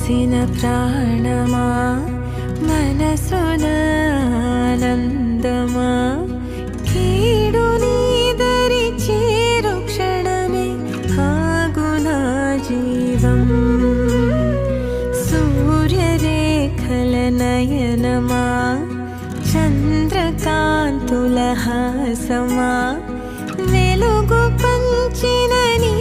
పోసిన ప్రాణమా మనసున ఆనందమా కీడు నీదరి చేరు క్షణమే ఆగునా జీవం సూర్యరేఖల నయనమా చంద్రకాంతుల హాసమా వెలుగు పంచిన నీ